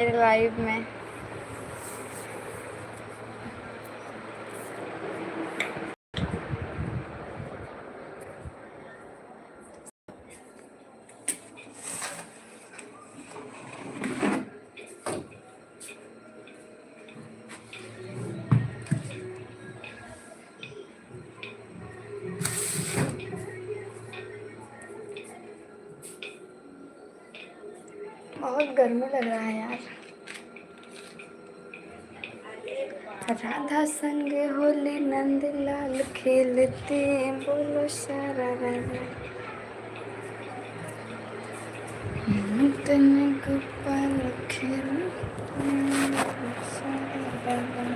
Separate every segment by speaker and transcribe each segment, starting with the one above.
Speaker 1: मेरे लाइव में। बहुत गर्मी लग रहा है यार। राधा संग होली नंदलाल खेलते बोलो शरारा तन गोपाल खेलते शरारा।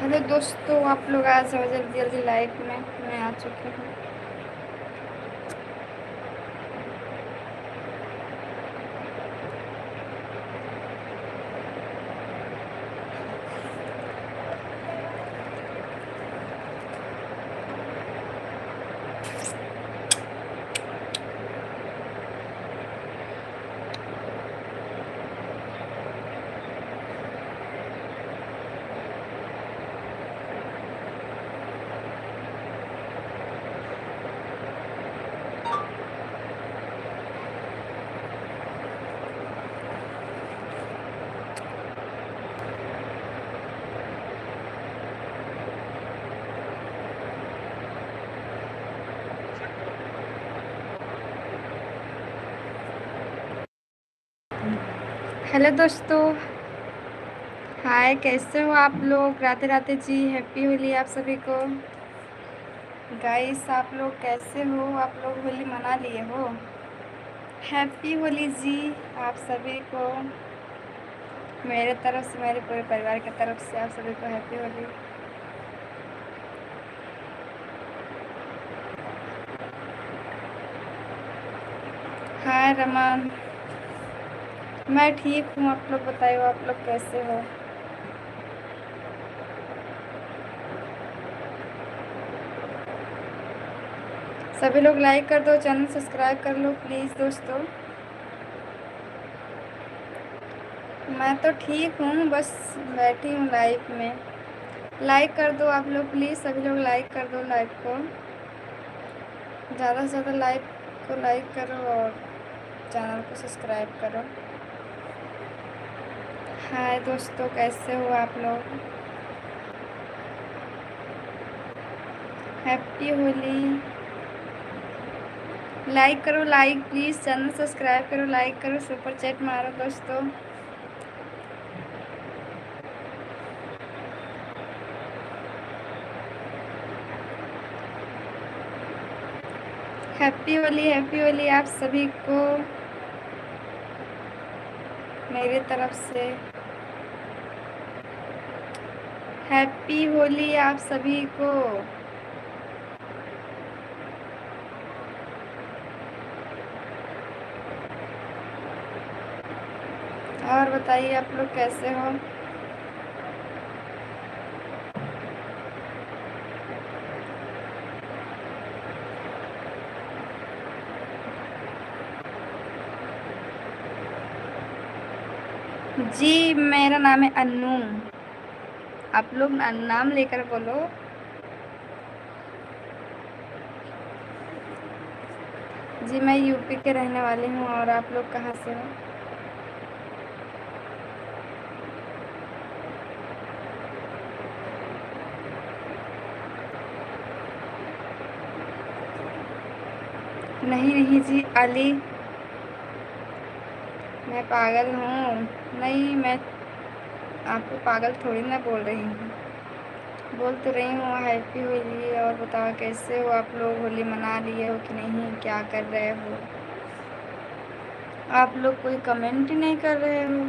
Speaker 1: हेलो दोस्तों, आप लोग आ जाओ जल्दी जल्दी लाइव में। मैं आ चुकी हूँ। हेलो दोस्तों, हाय, कैसे हो आप लोग? राधे राधे जी, हैप्पी होली आप सभी को। गाइस, आप लोग कैसे हो? आप लोग होली मना लिए हो? हैप्पी होली जी आप सभी को। मेरे तरफ से, मेरे पूरे परिवार की तरफ से आप सभी को हैप्पी होली। हाय रमन, मैं ठीक हूँ। आप लोग बताइए, आप लोग कैसे हो? सभी लोग लाइक कर दो, चैनल सब्सक्राइब कर लो प्लीज़ दोस्तों। मैं तो ठीक हूँ, बस बैठी हूँ लाइव में। लाइक कर दो आप लोग प्लीज़, सभी लोग लाइक कर दो लाइव को। ज़्यादा से ज़्यादा लाइव को लाइक करो और चैनल को सब्सक्राइब करो। हाय दोस्तों, कैसे हो आप लोग? हैप्पी होली। लाइक करो, लाइक प्लीज़, चैनल सब्सक्राइब करो, लाइक करो, सुपर चैट मारो दोस्तों। हैप्पी होली आप सभी को मेरे तरफ से। हैप्पी होली आप सभी को। और बताइए आप लोग कैसे हो? जी, मेरा नाम है अन्नू। आप लोग नाम लेकर बोलो। जी, मैं यूपी के रहने वाली हूँ। और आप लोग कहाँ से हो? नहीं नहीं जी, अली। मैं पागल हूँ? नहीं, मैं आपको पागल थोड़ी ना बोल रही हूँ। बोल तो रही हूँ हैप्पी होली। और बताओ कैसे हो आप लोग? होली मना लिए हो कि नहीं? क्या कर रहे हो आप लोग? कोई कमेंट ही नहीं कर रहे हो।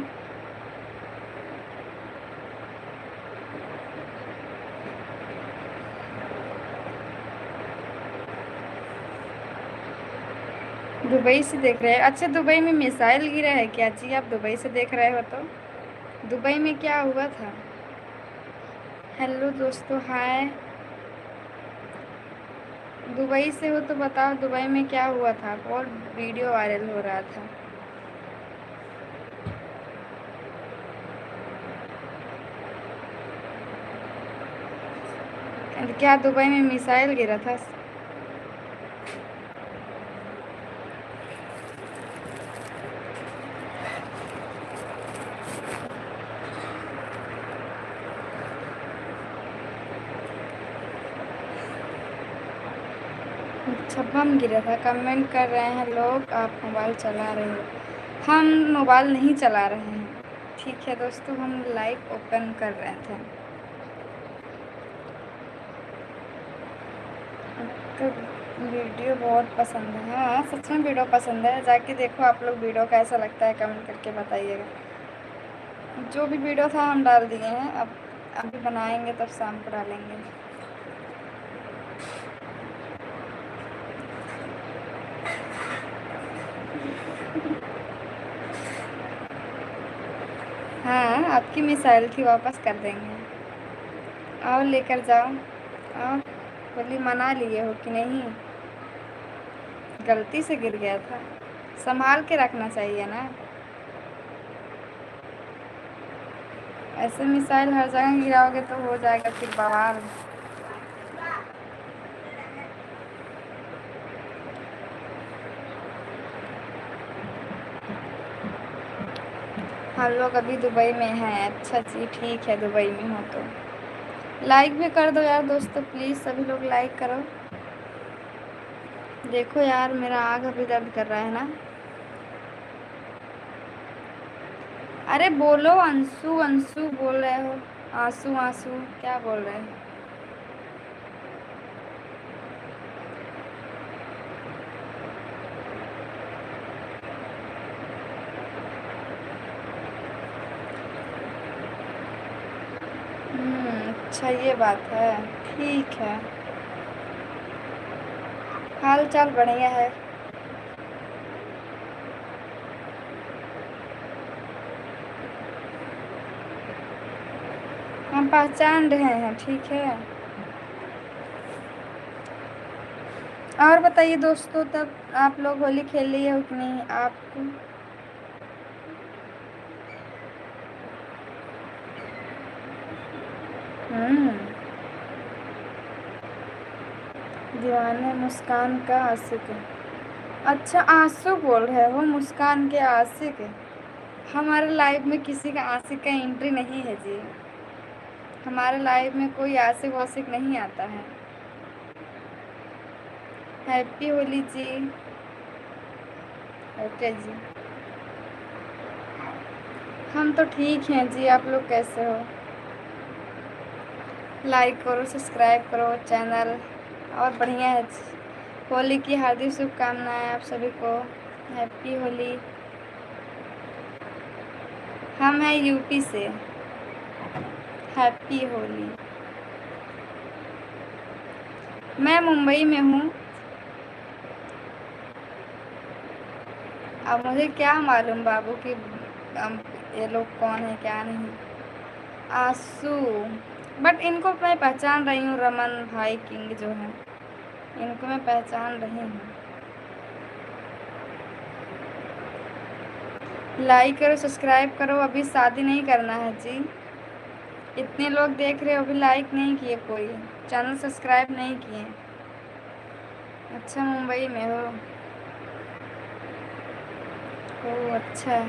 Speaker 1: दुबई से देख रहे हैं? अच्छा, दुबई में मिसाइल गिरा है क्या जी? आप दुबई से देख रहे हो तो दुबई में क्या हुआ था? हेलो दोस्तों, हाय। दुबई से हो तो बताओ, दुबई में क्या हुआ था? बहुत वीडियो वायरल हो रहा था। क्या दुबई में मिसाइल गिरा था? अच्छा, बम गिरा था। कमेंट कर रहे हैं लोग, आप मोबाइल चला रहे हो। हम मोबाइल नहीं चला रहे हैं। ठीक है दोस्तों, हम लाइव ओपन कर रहे थे। तो वीडियो बहुत पसंद है। हाँ, सच में वीडियो पसंद है। जाके देखो आप लोग, वीडियो कैसा लगता है कमेंट करके बताइएगा। जो भी वीडियो था हम डाल दिए हैं। अब अभी बनाएंगे तब शाम को डालेंगे। हाँ, आपकी मिसाइल थी, वापस कर देंगे। और लेकर जाओ। और बोली मना लिए हो कि नहीं? गलती से गिर गया था। संभाल के रखना चाहिए ना। ऐसे मिसाइल हर जगह गिराओगे तो हो जाएगा फिर बवाल। हम लोग अभी दुबई में हैं। अच्छा जी, ठीक है, दुबई में हो तो लाइक भी कर दो यार दोस्तों, प्लीज़ सभी लोग लाइक करो। देखो यार, मेरा आँख अभी दर्द कर रहा है ना। अरे बोलो, अंशु अंशु बोल रहे हो? आंसू आंसू क्या बोल रहे हैं? अच्छा, ये बात है। ठीक है। हाल चाल बढ़िया है। हम पहचान रहे हैं, ठीक है। और बताइए दोस्तों, तब आप लोग होली खेल लिए हो कि नहीं? आपको हम्म दीवाने मुस्कान का आशिक है। अच्छा, आंसू बोल रहे हो? मुस्कान के आशिक है? हमारे लाइफ में किसी का आशिक का एंट्री नहीं है जी। हमारे लाइफ में कोई आशिक वाशिक नहीं आता है। हैप्पी होली जी। ओके जी। हम तो ठीक हैं जी, आप लोग कैसे हो? लाइक करो, सब्सक्राइब करो चैनल। और बढ़िया है। होली की हार्दिक शुभकामनाएं आप सभी को। हैप्पी होली। हम हैं यूपी से। हैप्पी होली। मैं मुंबई में हूँ। अब मुझे क्या मालूम बाबू कि ये लोग कौन है क्या नहीं। आंसू। बट इनको मैं पहचान रही हूँ, रमन भाई किंग जो है, इनको मैं पहचान रही हूँ। लाइक करो, सब्सक्राइब करो। अभी शादी नहीं करना है जी। इतने लोग देख रहे हो, अभी लाइक नहीं किए कोई, चैनल सब्सक्राइब नहीं किए। अच्छा, मुंबई में हो? ओह अच्छा।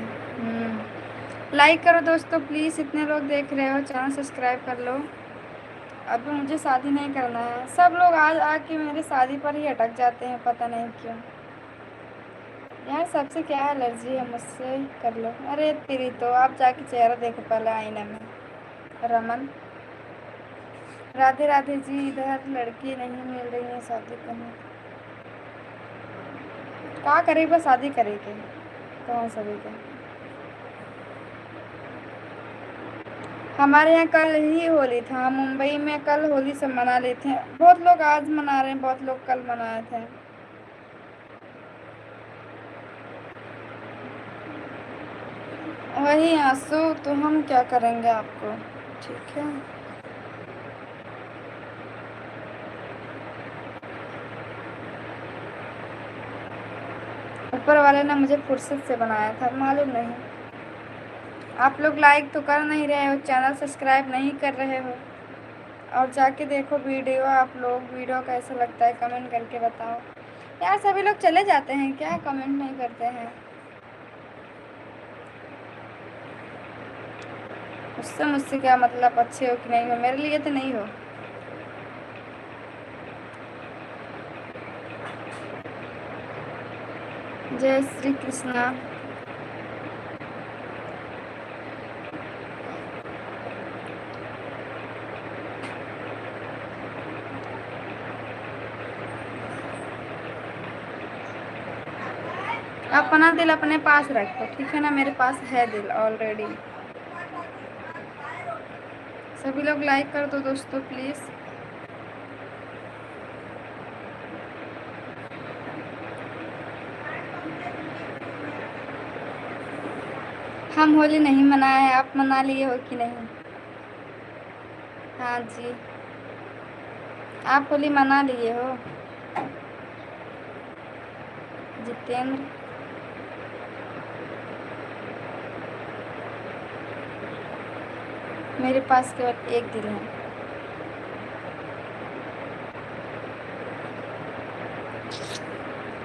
Speaker 1: लाइक करो दोस्तों प्लीज़, इतने लोग देख रहे हो, चैनल सब्सक्राइब कर लो। अभी मुझे शादी नहीं करना है। सब लोग आज आके मेरे शादी पर ही अटक जाते हैं, पता नहीं क्यों। यार, सबसे क्या एलर्जी है मुझसे? कर लो। अरे तेरी तो, आप जाके चेहरा देखो पहले आईने में। रमन। राधे राधे जी। इधर लड़की नहीं मिल रही है शादी करने। क्या करेगा? शादी करेगी कौन सभी का? हमारे यहाँ कल ही होली था। मुंबई में कल होली सब मना लेते हैं। बहुत लोग आज मना रहे हैं, बहुत लोग कल मनाए थे। वही आंसू, तो हम क्या करेंगे आपको। ठीक है। ऊपर वाले ने मुझे फुर्सत से बनाया था, मालूम नहीं। आप लोग लाइक तो कर नहीं रहे हो, चैनल सब्सक्राइब नहीं कर रहे हो, और जाके देखो वीडियो। आप लोग वीडियो कैसा लगता है कमेंट करके बताओ। यार सभी लोग चले जाते हैं क्या, कमेंट नहीं करते हैं। उससे मुझसे क्या मतलब, अच्छे हो कि नहीं हो, मेरे लिए तो नहीं हो। जय श्री कृष्णा। अपना दिल अपने पास रखो, ठीक है ना, मेरे पास है दिल ऑलरेडी। सभी लोग लाइक कर दो दोस्तों प्लीज़। हम होली नहीं मनाए, आप मना लिए हो कि नहीं। हाँ जी, आप होली मना लिए हो। जितेंद्र। मेरे पास केवल एक दिल है।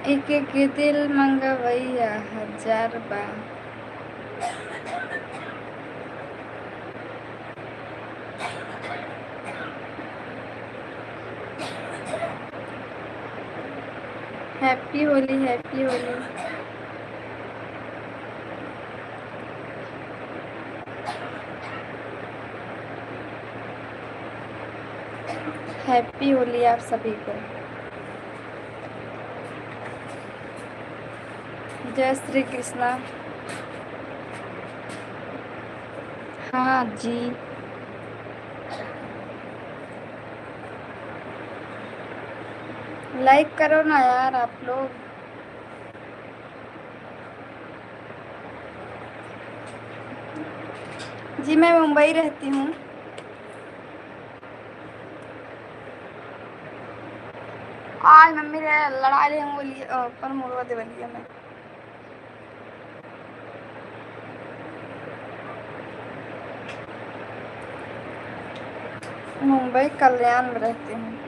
Speaker 1: एक एक दिल मंगवैया हजार बा। Happy Holi, happy Holi. Happy Holi आप सभी को। जय श्री कृष्णा। हाँ जी। लाइक करो ना यार आप लोग। जी मैं मुंबई रहती हूँ। आज मम्मी ने लड़ा रही हूँ पर मुड़वा देवलिया में। मुंबई कल्याण में रहती हूँ।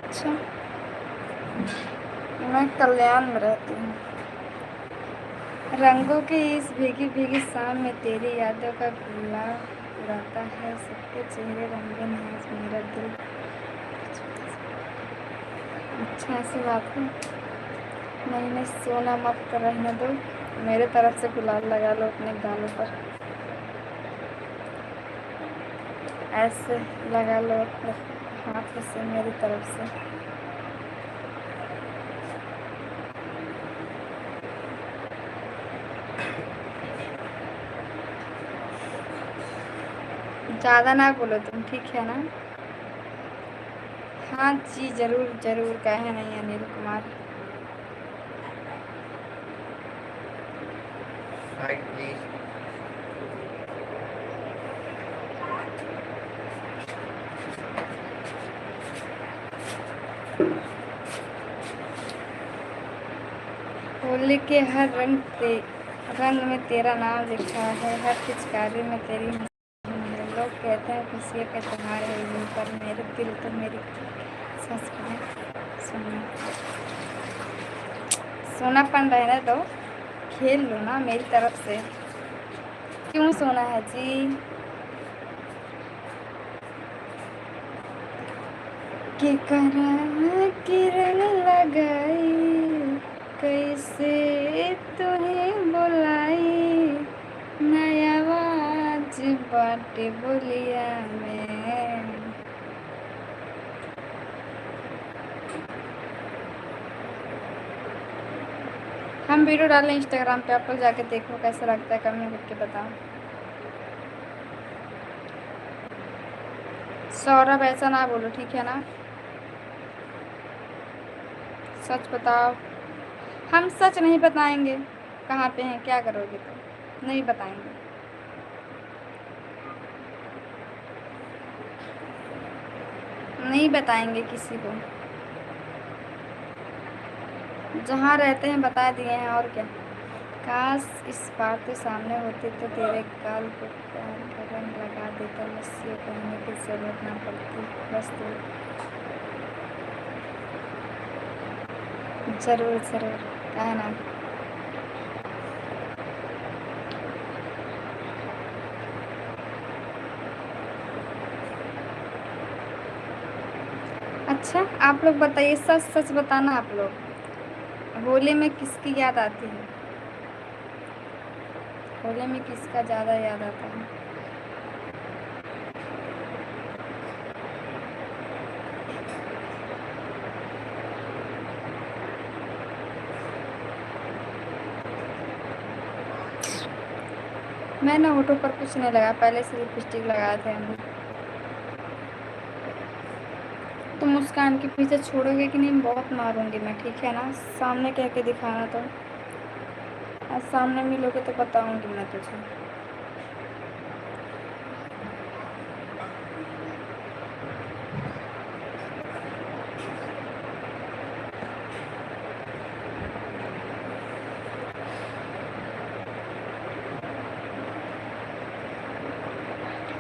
Speaker 1: अच्छा, मैं कल्याण में रहती हूँ। रंगों की इस भीगी भीगी शाम में तेरी यादों का गुलाल उड़ाता है सबके चेहरे रंगीन है आज मेरा दिल। अच्छा ऐसी बात है। नहीं नहीं, सोना मत कर, रहने दो। मेरे तरफ से गुलाल लगा लो अपने गालों पर, ऐसे लगा लो अपने हाथ से मेरी तरफ से। ज़्यादा ना बोलो तुम, ठीक है ना। हाँ जी ज़रूर ज़रूर, कहे नहीं अनिल कुमार। होली के हर रंग में तेरा नाम लिखा है, हर पिचकारी में तेरी हंसी है। लोग कहते हैं खुशियों का त्योहार है ये, पर मेरे दिल तो मेरी सांस है। सोना सोनापन रहने दो, खेल लो ना मेरी तरफ से। क्यों सोना है जी। के करा की रंग लगाई, कैसे तुम्हें बुलाई, नया आवाज बाटे बोलिया में। हम वीडियो डालें इंस्टाग्राम पे, आप लोग जाके देखो कैसा लगता है, कमेंट करके बताओ। सौरभ ऐसा ना बोलो, ठीक है ना? सच बताओ। हम सच नहीं बताएंगे कहाँ पे हैं, क्या करोगे तो नहीं बताएंगे। नहीं बताएंगे किसी को, जहाँ रहते हैं बता दिए हैं, और क्या। काश इस बार तो सामने होते तो तेरे गाल को प्यार का रंग लगा देता, बस ये कहने की जरूरत ना पड़ती, बस तू। जरूर जरूर, कहना। अच्छा आप लोग बताइए, सच सच बताना आप लोग, होली में किसकी याद आती है? होली में किसका ज़्यादा याद आता है? मैं ना होठों पर कुछ नहीं लगा, पहले से लिपस्टिक लगाए थे हम। तो मुस्कान के पीछे छोड़ोगे कि नहीं, बहुत मारूंगी मैं, ठीक है ना? सामने कह के दिखाना तो, आज सामने मिलोगे तो बताऊंगी मैं तुझे।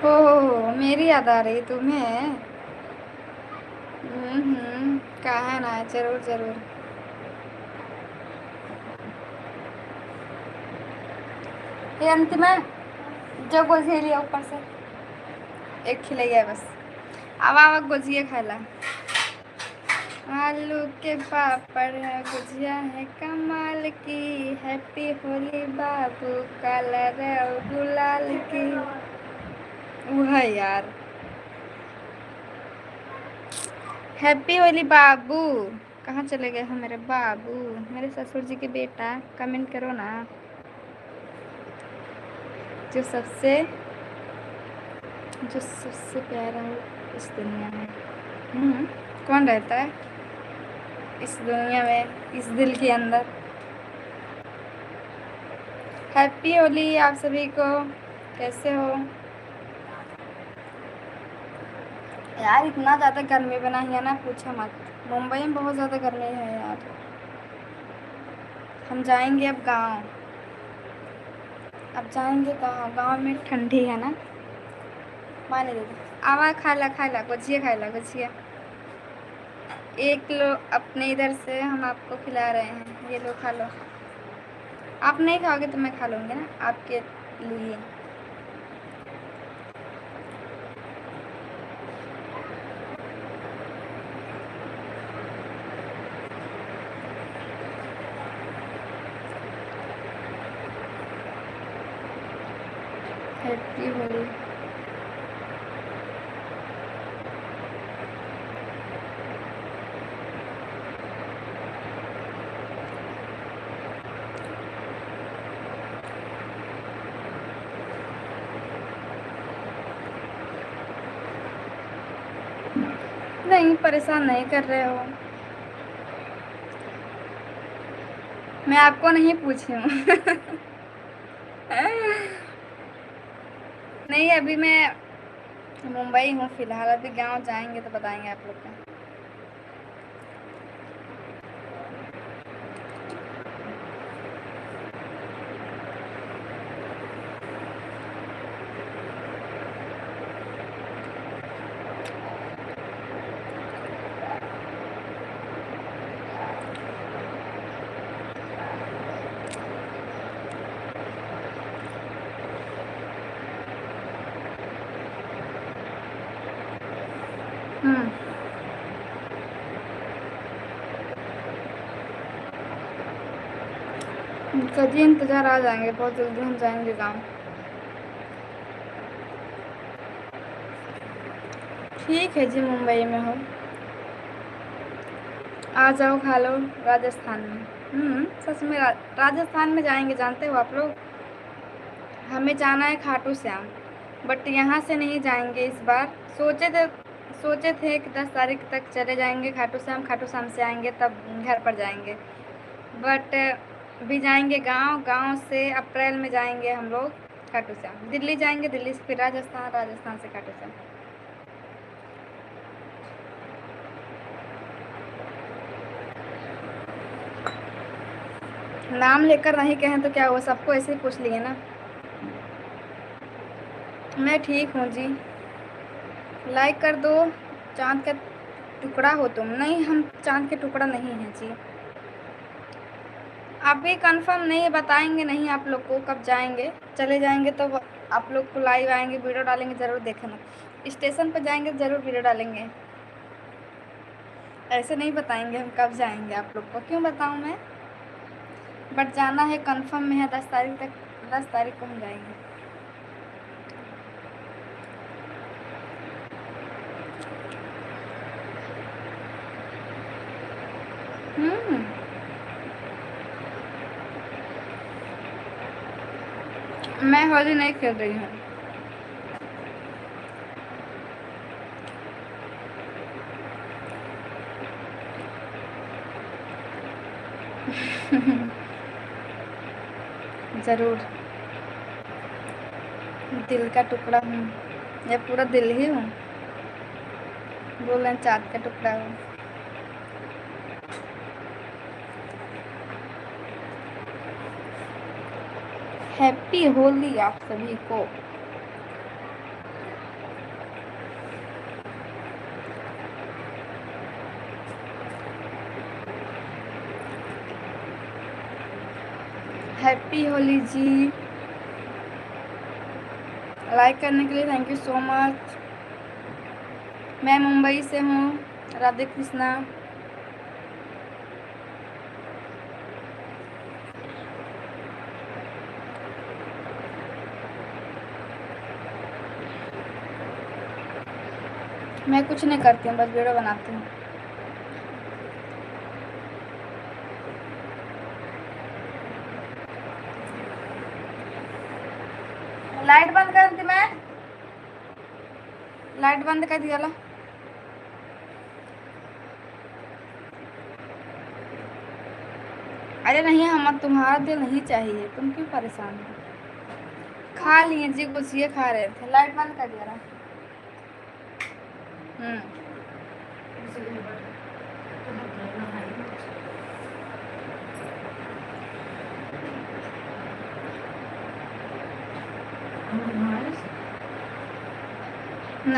Speaker 1: हो मेरी याद आ रही तुम्हें? कहा ना, जरूर जरूर। ये अंतिमा, जो गोझिया लिया ऊपर से, एक खिलैया बस। अब आवा गोझिया खाला। आलू के पापड़ है, गुजिया है कमाल की, हैप्पी होली बाबू, कलर और गुलाल की। वह यार, हैप्पी होली बाबू। कहाँ चले गए हो मेरे बाबू, मेरे ससुर जी के बेटा? कमेंट करो ना। जो सबसे जो सबसे प्यारा हो इस दुनिया में। कौन रहता है इस दुनिया में, इस दिल के अंदर? हैप्पी होली आप सभी को, कैसे हो यार? इतना ज़्यादा गर्मी बना है ना, पूछो मत। मुंबई में बहुत ज़्यादा गर्मी है यार। हम जाएंगे अब गांव। अब जाएंगे गांव, गांव में ठंडी है ना। माने दे, आवा खा ला गुजिया, खा ला गुजिया। एक लो अपने इधर से, हम आपको खिला रहे हैं, ये लो खा लो। आप नहीं खाओगे तो मैं खा लूँगी ना आपके लिए। हैप्पी होली। नहीं, परेशान नहीं कर रहे हो, मैं आपको नहीं पूछी हूँ। नहीं, अभी मैं मुंबई हूँ फिलहाल, अभी गांव जाएंगे तो बताएंगे आप लोग को। हम्म करिए इंतज़ार, आ जाएंगे बहुत जल्दी, हम जाएंगे गांव। ठीक है जी, मुंबई में हो, आ जाओ, खा लो राजस्थान में। सच में राजस्थान में जाएंगे, जानते हो आप लोग। हमें जाना है खाटू श्याम, बट यहाँ से नहीं जाएंगे इस बार। सोचे थे कि 10 तारीख तक चले जाएंगे खाटू श्याम से आएंगे तब घर पर जाएंगे, बट भी जाएंगे गांव। गांव से अप्रैल में जाएंगे हम लोग खाटू श्याम। दिल्ली जाएंगे, दिल्ली से फिर राजस्थान, राजस्थान से खाटू श्याम। नाम लेकर नहीं कहें तो क्या हुआ, सबको ऐसे ही पूछ लिए ना। मैं ठीक हूँ जी। लाइक कर दो। चांद का टुकड़ा हो तुम। नहीं, हम चांद के टुकड़ा नहीं हैं जी। अभी कंफर्म नहीं है, बताएंगे नहीं आप लोग को कब जाएंगे। चले जाएंगे तो आप लोग को लाइव आएंगे, वीडियो डालेंगे, ज़रूर देखना। स्टेशन पर जाएंगे ज़रूर वीडियो डालेंगे। ऐसे नहीं बताएंगे हम कब जाएंगे आप लोग को, क्यों बताऊँ मैं। बट जाना है, कंफर्म में है 10 तारीख तक। 10 तारीख को हम जाएंगे। मैं होली नहीं खेल रही हूँ। ज़रूर। दिल का टुकड़ा हूँ, या पूरा दिल ही हूँ। बोल रहे हैं चाँद का टुकड़ा हूँ। हैप्पी होली आप सभी को। हैप्पी होली जी। लाइक करने के लिए थैंक यू सो मच। मैं मुंबई से हूँ, राधे कृष्णा। मैं कुछ नहीं करती हूँ, बस वीडियो बनाती हूँ। लाइट बंद कर दी मैं। लाइट बंद कर दिया ला। अरे नहीं, हम तुम्हारा दिल नहीं चाहिए, तुम क्यों परेशान हो। खा लिए जी, कुछ ये खा रहे थे। लाइट बंद कर दिया ला।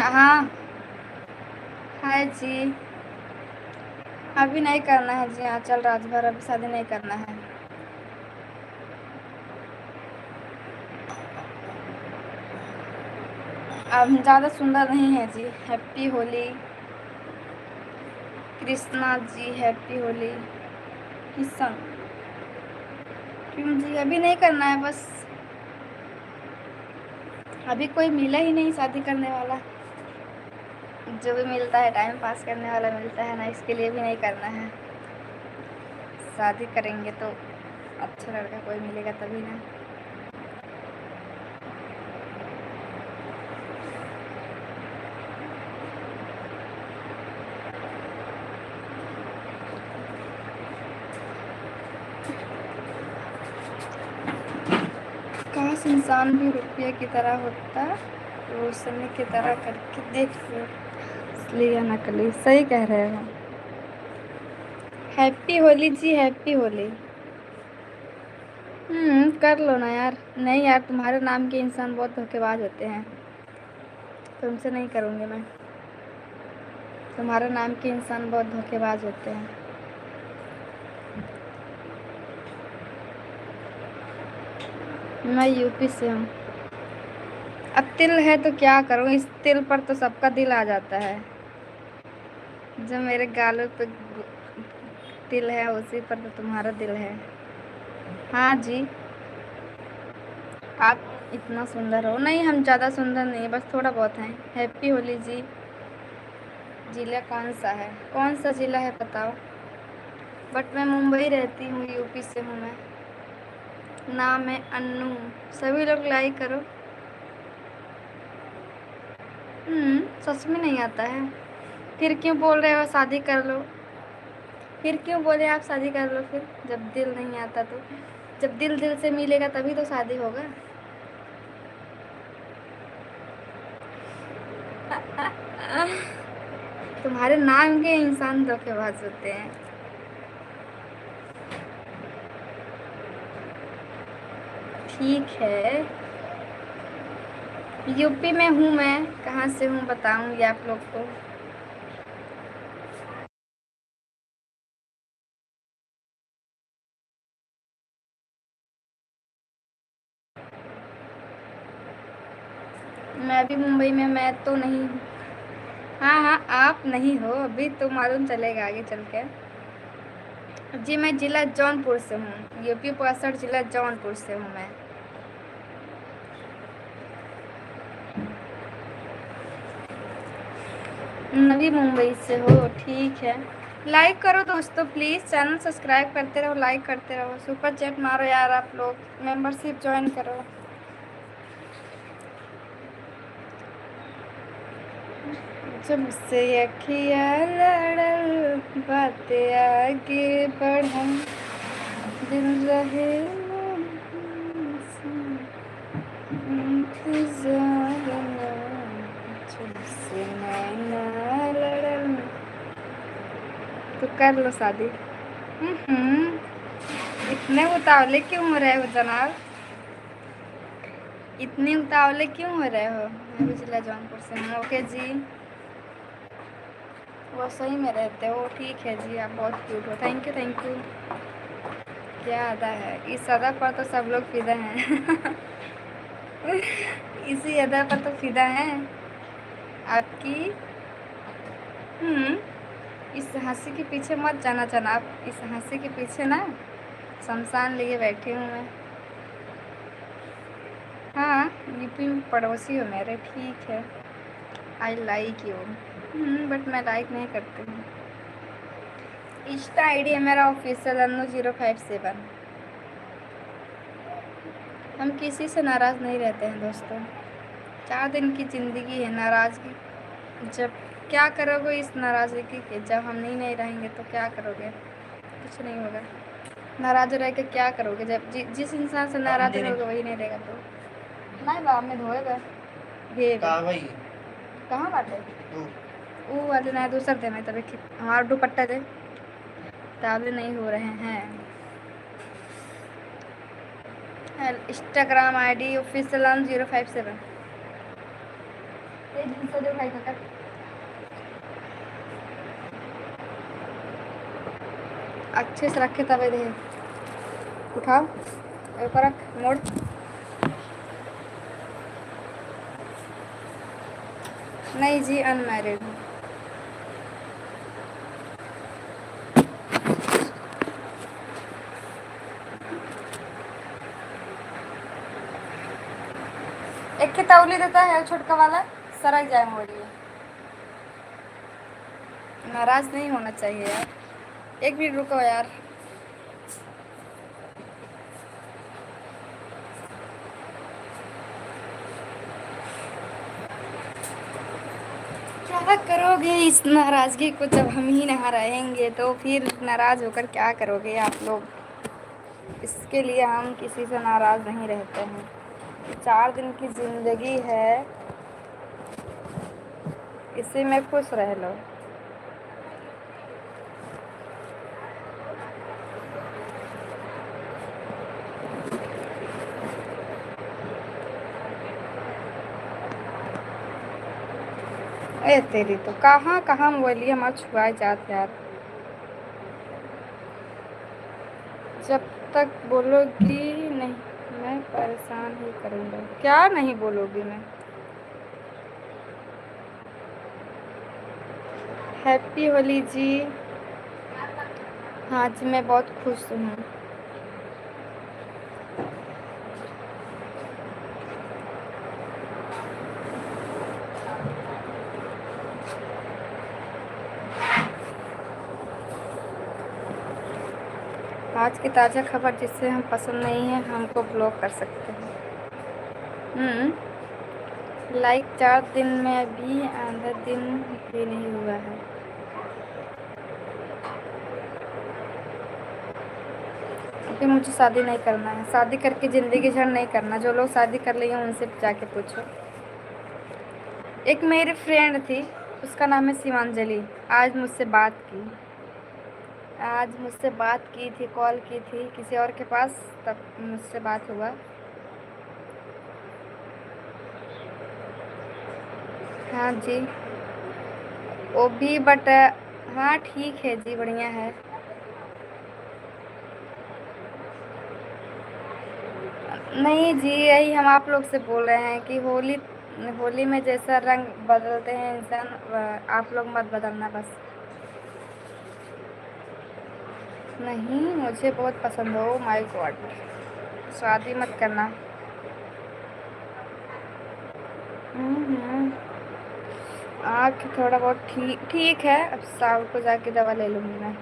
Speaker 1: हाँ। हाय जी। अभी नहीं करना है जी, हाँ चल राजभर, अभी शादी नहीं करना है। अब ज़्यादा सुंदर नहीं है जी। Happy Holi Krishna ji, happy Holi Kishan. क्यों जी, अभी नहीं करना है बस। अभी कोई मिला ही नहीं शादी करने वाला। जो भी मिलता है टाइम पास करने वाला मिलता है ना, इसके लिए भी नहीं करना है। शादी करेंगे तो अच्छा लड़का कोई मिलेगा तभी ना। काश इंसान भी रुपये की तरह होता, रोशनी की तरह करके देख लिया नकली। सही कह रहे हो। हैप्पी होली जी, हैप्पी होली। कर लो ना यार। नहीं यार, तुम्हारे नाम के इंसान बहुत धोखेबाज होते हैं, तुमसे नहीं करूँगी मैं। तुम्हारे नाम के इंसान बहुत धोखेबाज होते हैं। मैं यूपी से हूँ। अब तिल है तो क्या करूँ, इस तिल पर तो सबका दिल आ जाता है। जो मेरे गालों पे तिल है उसी पर तो तुम्हारा दिल है। हाँ जी। आप इतना सुंदर हो। नहीं, हम ज़्यादा सुंदर नहीं, बस थोड़ा बहुत हैं। हैप्पी होली जी। जिला कौन सा है, कौन सा जिला है बताओ। बट मैं मुंबई रहती हूँ, यूपी से हूँ मैं। नाम है अन्नू। सभी लोग लाइक करो। सच में नहीं आता है? फिर क्यों बोल रहे हो शादी कर लो? फिर क्यों बोले आप शादी कर लो फिर, जब दिल नहीं आता तो? जब दिल दिल से मिलेगा तभी तो शादी होगा। तुम्हारे नाम के इंसान धोखेबाज होते हैं। ठीक है, यूपी में हूँ मैं। कहाँ से हूँ बताऊंगी आप लोग को। मैं भी मुंबई में, मैं तो नहीं हूँ। हाँ हाँ, आप नहीं हो अभी तो मालूम चलेगा आगे चल के। जी मैं जिला जौनपुर से हूँ, यूपी 62 जिला जौनपुर से हूँ मैं। नवी मुंबई से हो, ठीक है। लाइक करो दोस्तों प्लीज़, चैनल सब्सक्राइब करते रहो, लाइक करते रहो, सुपर चैट मारो यार आप लोग, मेंबरशिप ज्वाइन करो। जब से अखिया लड़ल बातें आगे बढ़न, दिल रहे इंतजार में, जब से नैना लड़ल। तो कर लो शादी। इतने उतावले क्यों हो रहे हो जनाब? इतने उतावले क्यों हो रहे हो? मैं भी जिला जौनपुर से हूँ। ओके जी, वो सही में रहते हो, ठीक है जी, आप बहुत क्यूट हो। Thank you thank you. क्या अदा है, इस अदा पर तो सब लोग फिदा हैं। इसी अदा पर तो फिदा हैं आपकी। हम्म इस हंसी के पीछे मत जाना जनाब, इस हंसी के पीछे ना शमशान लिए बैठी हूँ मैं। हाँ, यूपी में पड़ोसी हो मेरे, ठीक है। I like you. बट मैं लाइक नहीं करती हूँ। इंस्टा आईडी है मेरा ऑफिशियल अन्नू057। हम किसी से नाराज़ नहीं रहते हैं दोस्तों। 4 दिन की ज़िंदगी है, नाराज़गी जब क्या करोगे इस नाराज़गी के? जब हम नहीं रहेंगे तो क्या करोगे? कुछ नहीं होगा। नाराज़ रह के क्या करोगे? जब जिस इंसान से नाराज़ रहोगे वही नहीं रहेगा तो। नहीं बा में धोएगा घेर कहाँ बात है वो वाले ना दूसर दे, मैं तभी हमारा दुपट्टा दे, तावले नहीं हो रहे हैं। Instagram ID official 057। अच्छे से रखे तवे दे, उठाओ ऊपर रख, मोड़। नहीं जी, अनमैरिड हूँ। एक के तौली देता है छोटका वाला, सरक जाए मोड़िए। नाराज़ नहीं होना चाहिए यार, एक मिनट रुको यार। क्या करोगे इस नाराज़गी को? जब हम ही नहीं रहेंगे तो फिर नाराज़ होकर क्या करोगे आप लोग? इसके लिए हम किसी से नाराज़ नहीं रहते हैं। 4 दिन की ज़िंदगी है, इसी में खुश रह लो। ए तेरी तो कहाँ कहाँ बोलिए, हमारा छुआ जात यार। जब तक बोलोगी नहीं मैं परेशान ही करूँगा। क्या नहीं बोलोगी? मैं हैप्पी होली जी। हाँ जी, मैं बहुत खुश हूँ। आज की ताज़ा खबर जिससे हम पसंद नहीं है हमको ब्लॉक कर सकते हैं। लाइक 4 दिन में अभी आधा दिन भी नहीं हुआ है। अभी मुझे शादी नहीं करना है। शादी करके ज़िंदगी झंड नहीं करना। जो लोग शादी कर लिए हैं उनसे जाके पूछो। एक मेरी फ्रेंड थी, उसका नाम है शिवांजलि। आज मुझसे बात की थी, कॉल की थी किसी और के पास, तब मुझसे बात हुआ। हाँ जी, वो भी बट हाँ ठीक है जी, बढ़िया है। नहीं जी, यही हम आप लोग से बोल रहे हैं कि होली होली में जैसा रंग बदलते हैं इंसान, आप लोग मत बदलना बस। नहीं, मुझे बहुत पसंद हो। माय गॉड, शादी मत करना। हम्म, आँख थोड़ा बहुत ठीक ठीक है। अब शाम को जाके दवा ले लूँगी मैं।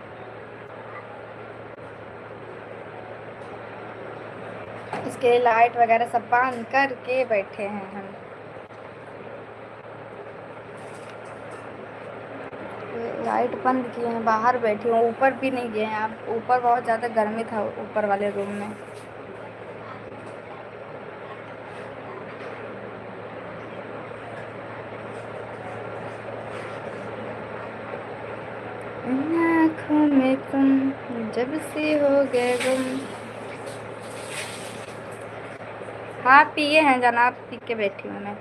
Speaker 1: इसके लिए लाइट वगैरह सब बांध करके बैठे हैं हम। लाइट बंद किए हैं, बाहर बैठी हूँ, ऊपर भी नहीं गए हैं। आप ऊपर बहुत ज़्यादा गर्मी था ऊपर वाले रूम में। इन आँखों में तुम जब से हो गए गुम। हाँ पिए हैं जनाब, पी के बैठी हूँ मैं।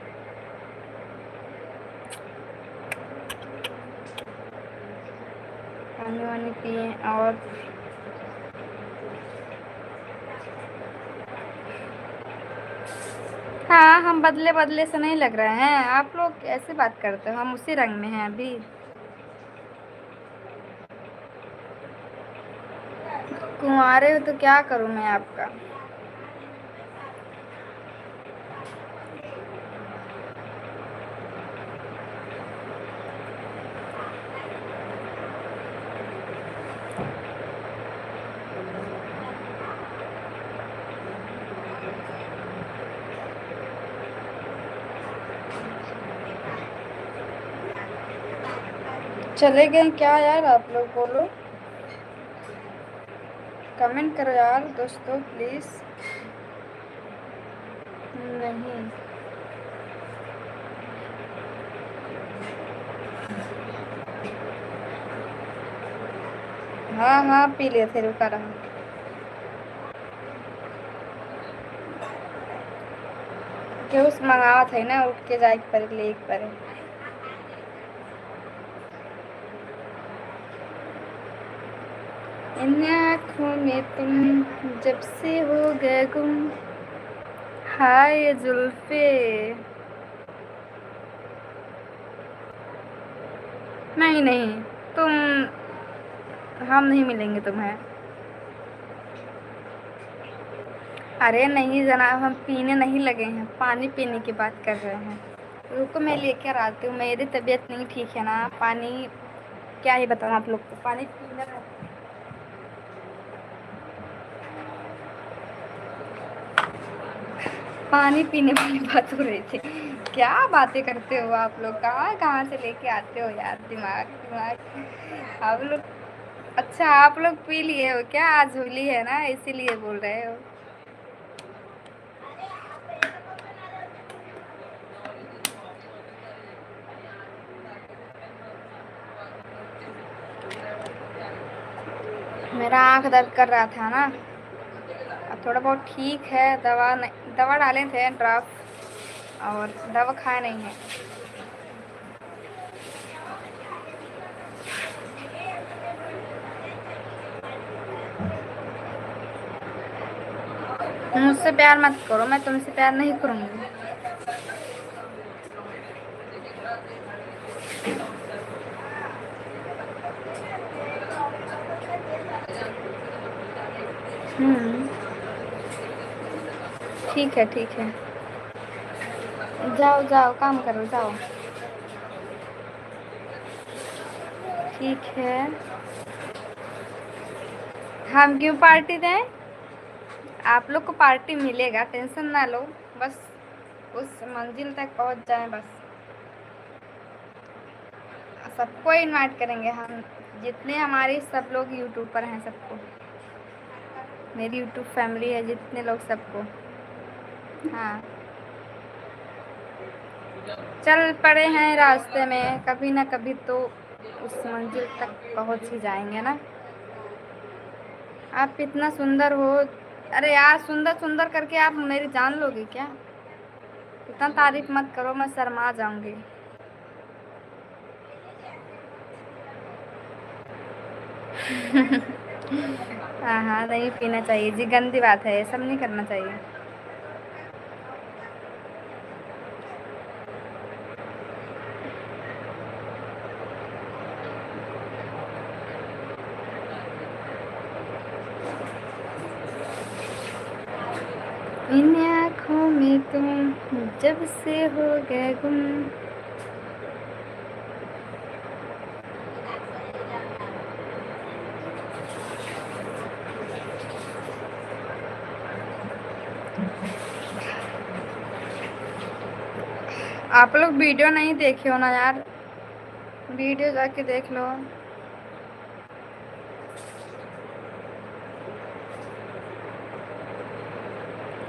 Speaker 1: पानी वानी पिए और हाँ, हम बदले बदले से नहीं लग रहे हैं। आप लोग ऐसे बात करते हो, हम उसी रंग में हैं अभी। कुंवारे हो तो क्या करूँ मैं आपका। चले गए क्या यार आप लोग, बोलो, कमेंट करो यार दोस्तों प्लीज़। नहीं, हाँ हाँ पी लिए थे, रुका रहा। जूस मंगावा थे ना, उठ के जाए पर ले पर। इन आँखों में तुम जब से हो गए गुम। हाय जुल्फे। नहीं नहीं, तुम, हम नहीं मिलेंगे तुम्हें। अरे नहीं जनाब, हम पीने नहीं लगे हैं, पानी पीने की बात कर रहे हैं। रुको मैं लेकर आती हूँ, मेरी तबीयत नहीं ठीक है ना। पानी क्या ही बताऊँ आप लोग को, पानी पीना रहता है। पानी पीने वाली बात हो रही थी। क्या बातें करते हो आप लोग, कहाँ कहाँ से लेके आते हो यार, दिमाग दिमाग आप लोग। अच्छा आप लोग पी लिए हो क्या, आज होली है ना इसीलिए बोल रहे हो। मेरा आँख दर्द कर रहा था ना, अब थोड़ा बहुत ठीक है। दवा नहीं, दवा डाले थे ड्रॉप, और दवा खाया नहीं है। मुझसे प्यार मत करो, मैं तुमसे प्यार नहीं करूँगी। ठीक है ठीक है, जाओ जाओ काम करो जाओ। ठीक है। हम क्यों पार्टी दें? आप लोग को पार्टी मिलेगा, टेंशन ना लो। बस उस मंजिल तक पहुंच जाएं बस। सबको इनवाइट करेंगे हम, जितने हमारे सब लोग यूट्यूब पर हैं सबको, मेरी यूट्यूब फैमिली है जितने लोग, सबको। हाँ, चल पड़े हैं रास्ते में, कभी ना कभी तो उस मंजिल तक पहुंच ही जाएंगे ना। आप इतना सुंदर हो। अरे यार, सुंदर सुंदर करके आप मेरी जान लोगे क्या? इतना तारीफ मत करो, मैं शर्मा जाऊंगी। हाँ हाँ, नहीं पीना चाहिए जी, गंदी बात है, ये सब नहीं करना चाहिए। इन आँखों में तुम जब से हो गए गुम। आप लोग वीडियो नहीं देखे हो ना यार, वीडियो जाके देख लो।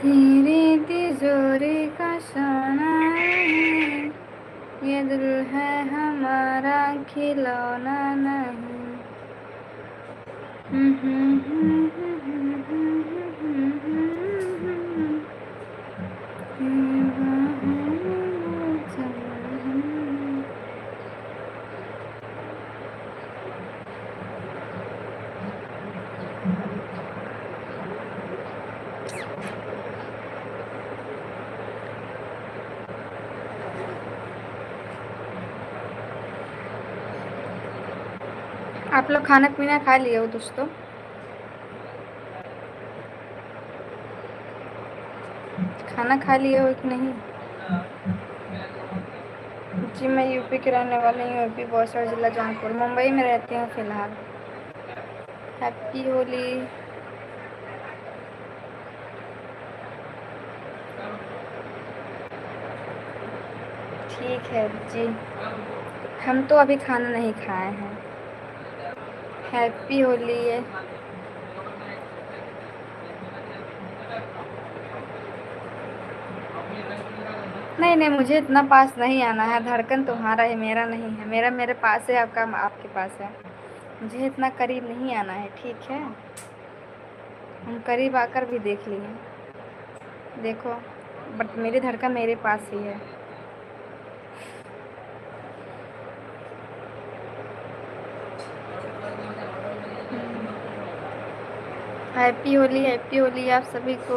Speaker 1: तेरी तिजोरी का सोना है, ये दिल है हमारा खिलौना नहीं। आप लोग खाना पीना खा लिए हो दोस्तों? खाना खा लिए हो कि नहीं? जी, मैं यूपी की रहने वाली हूँ, यूपी बॉसर जिला जौनपुर, मुंबई में रहती हूँ फिलहाल। हैप्पी होली। ठीक है जी, हम तो अभी खाना नहीं खाए हैं। हैप्पी होली है। नहीं नहीं, मुझे इतना पास नहीं आना है, धड़कन तुम्हारा है, मेरा नहीं है। मेरा मेरे पास है, आपका आपके पास है। मुझे इतना करीब नहीं आना है, ठीक है? हम करीब आकर भी देख लिए, देखो, बट मेरी धड़कन मेरे पास ही है। हैप्पी होली आप सभी को।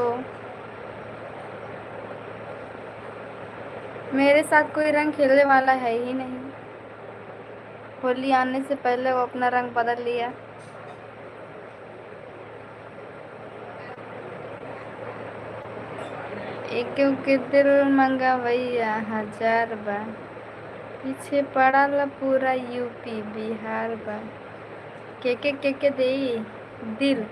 Speaker 1: मेरे साथ कोई रंग खेलने वाला है ही नहीं। होली आने से पहले वो अपना रंग बदल लिया। एक के दिल मंगवैया हजार बा, पीछे पड़ल पूरा यूपी बिहार बा। के देई दिल।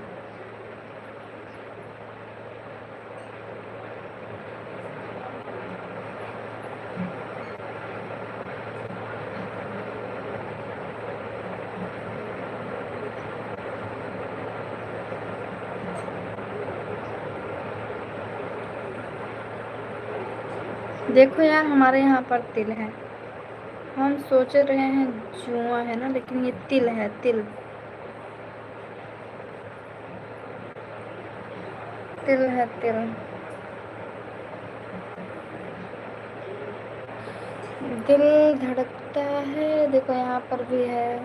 Speaker 1: देखो यार, हमारे यहाँ पर तिल है। हम सोच रहे हैं जुआ है ना, लेकिन ये तिल है, तिल। तिल है, तिल। दिल धड़कता है, देखो यहाँ पर भी है,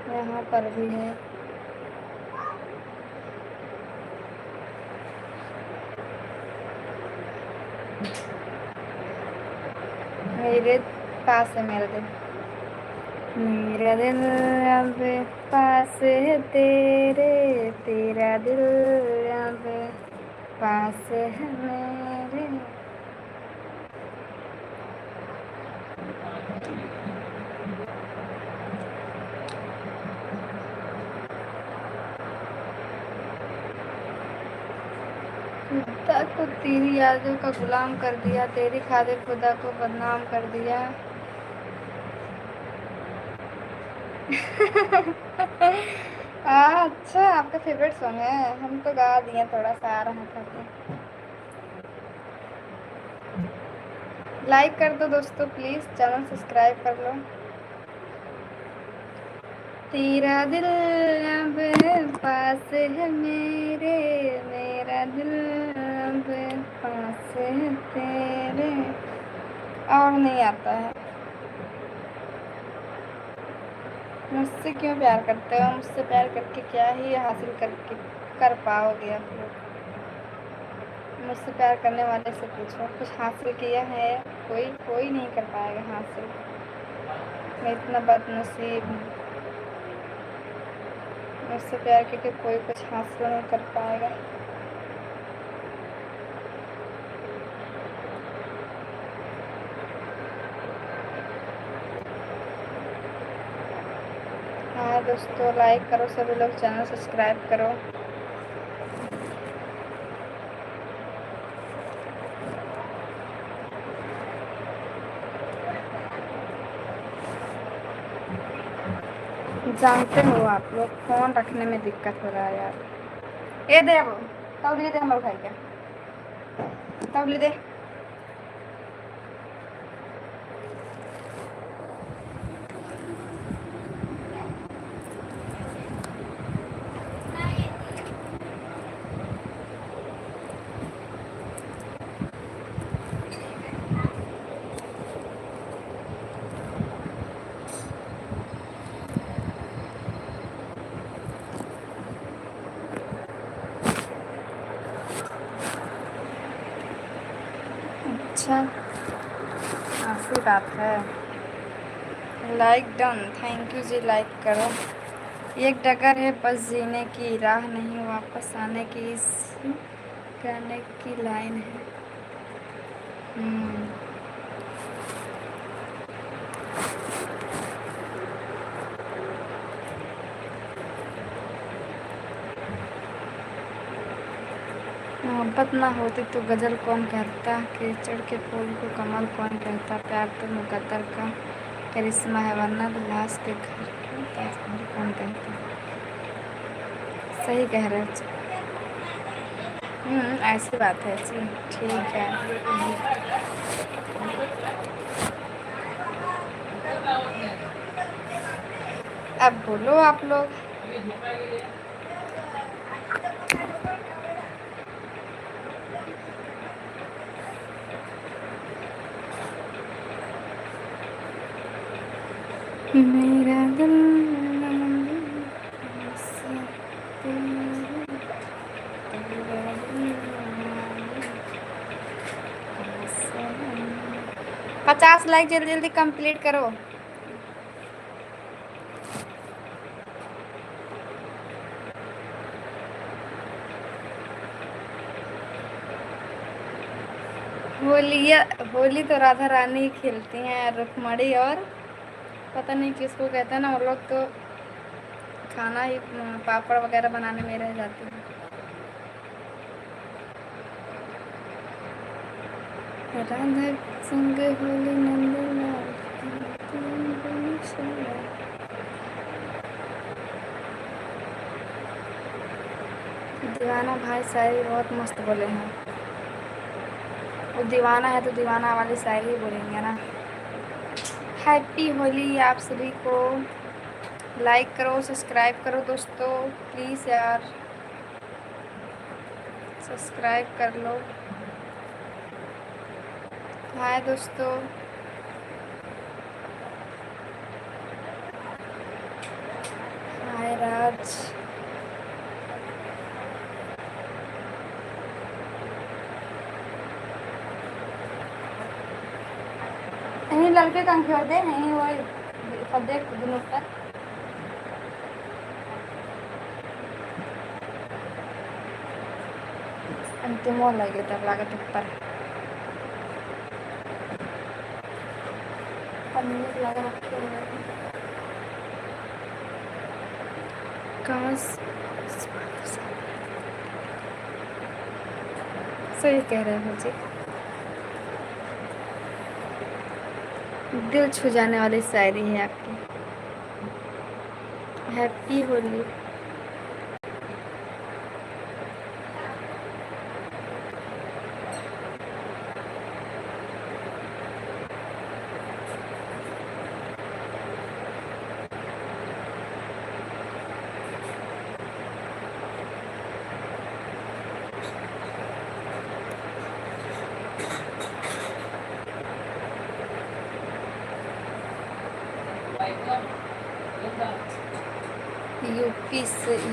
Speaker 1: यहाँ पर भी है। मेरे पास है मेरा दिल। मेरा दिल अब पास है तेरे, तेरा दिल अब पास है मेरे। खुदा को तेरी यादों का गुलाम कर दिया, तेरी खातिर खुदा को बदनाम कर दिया। अच्छा, आपका फेवरेट सॉन्ग है। हम तो गा दिए, थोड़ा सा आ रहा था तो। लाइक कर दो दोस्तों, प्लीज़ चैनल सब्सक्राइब कर लो। तेरा दिल अब पास है मेरे, मेरा दिल अब पास है तेरे। और नहीं आता है। मुझसे क्यों प्यार करते हो? मुझसे प्यार करके क्या ही हासिल करके कर पाओगे आप लोग? मुझसे प्यार करने वाले से पूछो, कुछ हासिल किया है? कोई कोई नहीं कर पाएगा हासिल। मैं इतना बदनसीब हूँ। मुझसे प्यार करके कोई कुछ हासिल नहीं कर पाएगा। हाँ दोस्तों, लाइक करो सभी लोग, चैनल सब्सक्राइब करो। जानते हो आप लोग, फ़ोन रखने में दिक्कत हो रहा है यार। ए दे, वो तौलिए दे, हम भाई क्या तौलिए दे। अच्छा, ऐसी बात है। लाइक डन, थैंक यू जी, लाइक करो। एक डगर है बस जीने की, राह नहीं वापस आने की, इस गाने की लाइन है। मोहब्बत ना होती तो गज़ल कौन कहता, कीचड़ के फूल को कमल कौन कहता, प्यार तो मुकद्दर का करिश्मा है, वरना लाश के घर को ताजमहल कौन कहता। सही कह रहे हो। ऐसी बात है जी, ठीक है। अब बोलो आप लोग। मेरा दिल 50 लाइक जल्दी जल्दी कंप्लीट करो। होली होली तो राधा रानी ही खेलती हैं, रुक्मणी और पता नहीं किसको कहते हैं ना, वो लोग तो खाना ही पापड़ वगैरह बनाने में रह जाते हैं। राधा संग होली नंदलाल, दीवाना भाई शायरी बहुत मस्त बोले हैं। वो दीवाना है तो दीवाना वाली शायरी ही बोलेंगे ना। हैप्पी होली आप सभी को। लाइक करो, सब्सक्राइब करो दोस्तों, प्लीज़ यार सब्सक्राइब कर लो। हाय दोस्तों। हाय राज। नहीं लड़के कंखे और दे नहीं वो सब देख दोनों पर। अंतिमो लगे तब लागत ऊपर पन्नी लगा रखे हुए काश। सही कह रहे हो जी। दिल छू जाने वाली शायरी है आपकी। हैप्पी होली।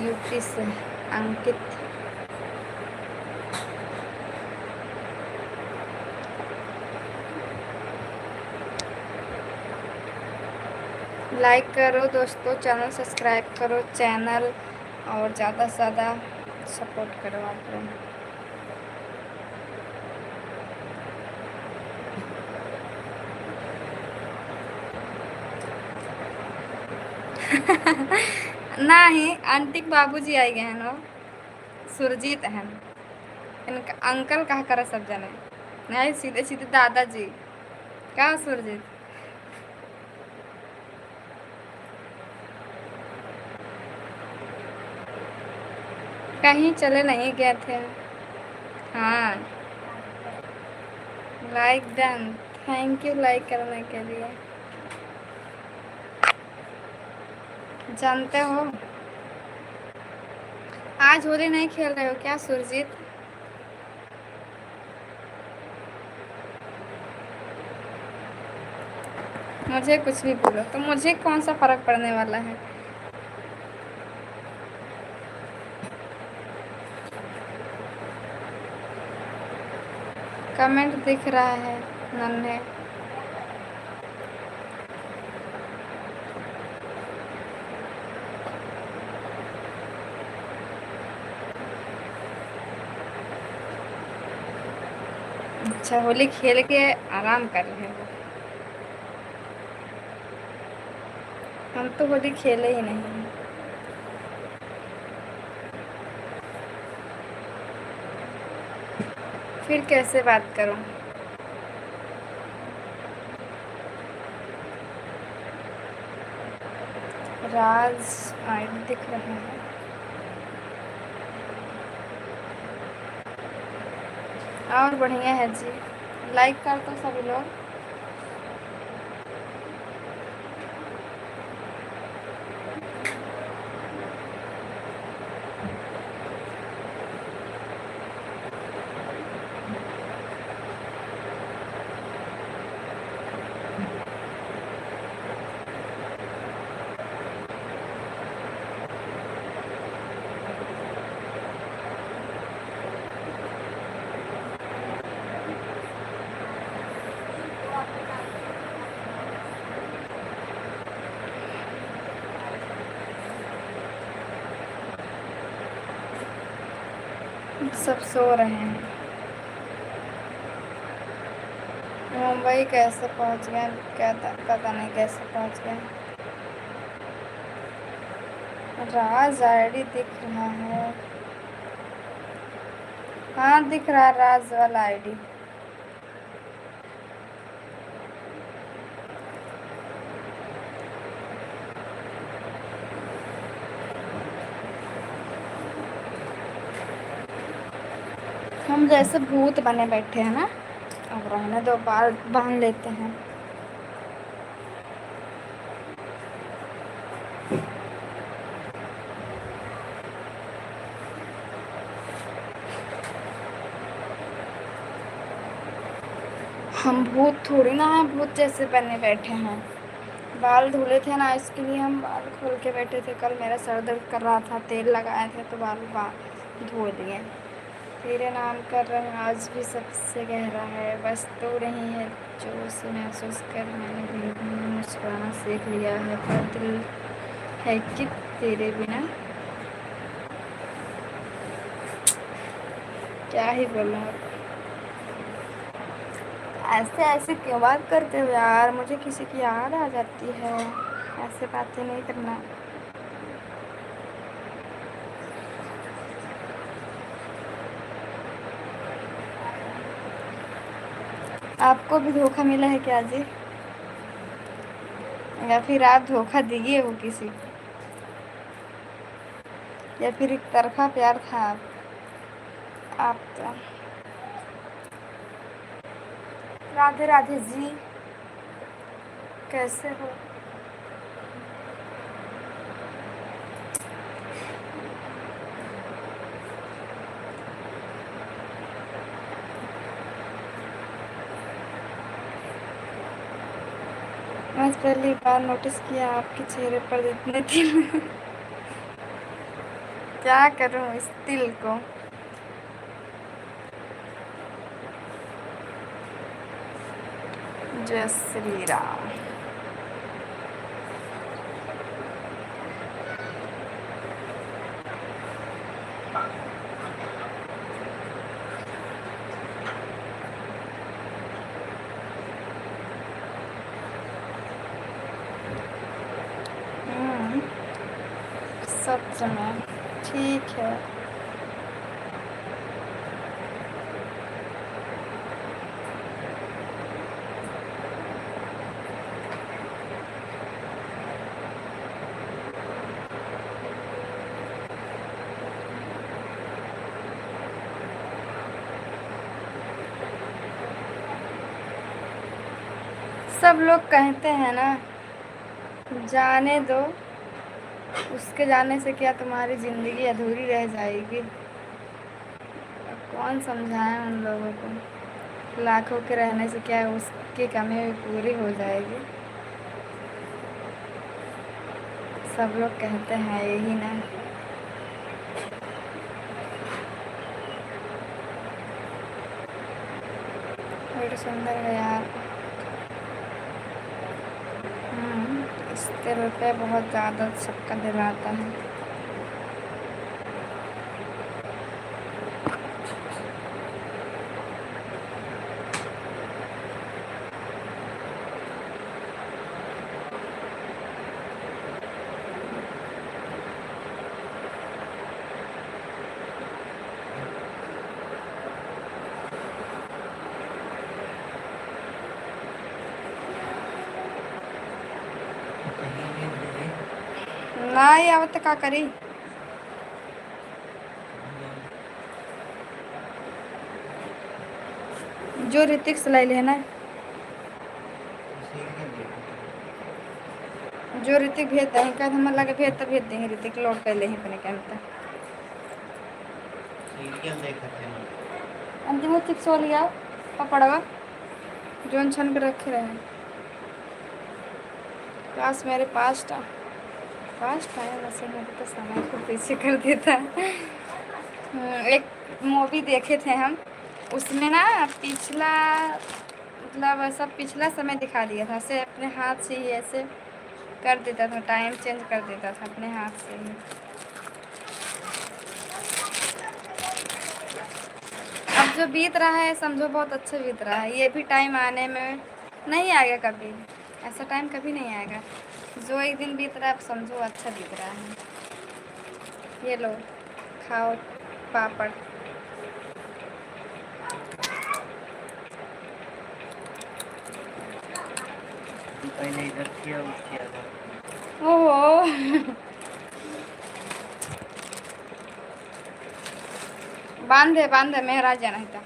Speaker 1: यूपी से अंकित। लाइक करो दोस्तों, चैनल सब्सक्राइब करो चैनल, और ज़्यादा से ज़्यादा सपोर्ट करो आप लोग। नहीं, आंटी के बाबूजी आई गए हैं ना, सुरजीत हैं इनका अंकल कहा करे सब जने। नहीं, सीधे सीधे दादाजी। क्या सुरजीत? कहीं चले नहीं गए थे। हाँ, like done. Thank you like करने के लिए। जानते हो आज होली नहीं खेल रहे हो क्या सुरजीत? मुझे कुछ भी बोलो तो मुझे कौन सा फर्क पड़ने वाला है। कमेंट दिख रहा है नन्हे। अच्छा, होली खेल के आराम कर रहे हो। हम तो होली खेले ही नहीं। फिर कैसे बात करूं? राज आईडी दिख रहा है। और बढ़िया है जी। लाइक कर दो सभी लोग। सब सो रहे हैं। मुंबई कैसे पहुंच गए? क्या पता नहीं कैसे पहुंच गए। राज आईडी दिख रहा है। हाँ दिख रहा है राज वाला आईडी। हम जैसे भूत बने बैठे हैं ना। अब रहने दो, बाल बांध लेते हैं। हम भूत थोड़ी ना है, भूत जैसे बने बैठे हैं। बाल धुले थे ना, इसके लिए हम बाल खोल के बैठे थे। कल मेरा सर दर्द कर रहा था, तेल लगाए थे तो बाल धो दिए। तेरे नाम कर रहे हैं आज भी सबसे गहरा है, बस तो नहीं है जो उसे महसूस कर। मैंने धीरे धीरे मुस्कुराना सीख लिया है, पर दिल है कि तेरे बिना। क्या ही बोलूँ। ऐसे ऐसे क्यों बात करते हो यार? मुझे किसी की याद आ जाती है। ऐसे बातें नहीं करना। आपको भी धोखा मिला है क्या जी? या फिर आप धोखा दिए हो किसी को? या फिर एक तरफा प्यार था आपका? राधे राधे जी, कैसे हो? आज पहली बार नोटिस किया आपके चेहरे पर इतने तिल। क्या करूं इस तिल को? जय श्री राम। सच में ठीक है। सब लोग कहते हैं ना, जाने दो, उसके जाने से क्या तुम्हारी ज़िंदगी अधूरी रह जाएगी। कौन समझाए उन लोगों को, लाखों के रहने से क्या उसकी कमी पूरी हो जाएगी। सब लोग कहते हैं यही ना। बड़ी सुंदर है यार। इस दिल पे बहुत ज़्यादा सबका दिल आता है। नहीं आवत का करी। जो ऋतिक से ले ना, जो ऋतिक भेजता है का हम लगे भेज देंगे। ऋतिक लोड कर ले अपने कहता अंतिम चिक सो लिया पपड़वा जोन छन के रखे रहे। काश मेरे पास टाइम वैसे मेरे तो समय को पीछे कर देता। एक मूवी देखे थे हम, उसमें ना पिछला मतलब सब पिछला समय दिखा दिया था। ऐसे अपने हाथ से ही ऐसे कर देता था, टाइम चेंज कर देता था अपने हाथ से ही। अब जो बीत रहा है समझो बहुत अच्छा बीत रहा है। ये भी टाइम आने में नहीं आएगा कभी, ऐसा टाइम कभी नहीं आएगा। जो एक दिन बीत रहा है अब समझो अच्छा बीत रहा है। ये लो खाओ पापड़।
Speaker 2: पहले इधर किया किया था।
Speaker 1: ओहो बांधे मेहराज जाना था।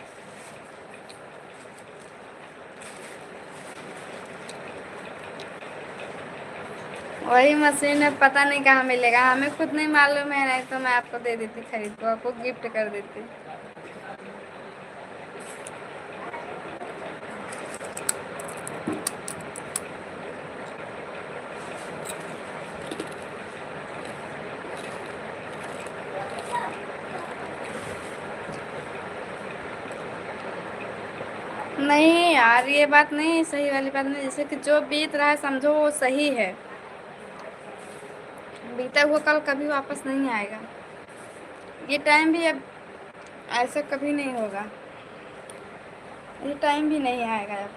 Speaker 1: वही मशीन है, पता नहीं कहाँ मिलेगा, हमें खुद नहीं मालूम है। नहीं तो मैं आपको दे देती खरीद को, आपको गिफ्ट कर देती। नहीं यार, ये बात नहीं, सही वाली बात नहीं। जैसे कि जो बीत रहा है समझो वो सही है। बीता हुआ कल कभी वापस नहीं आएगा। ये टाइम भी अब ऐसा कभी नहीं होगा। ये टाइम भी नहीं आएगा अब।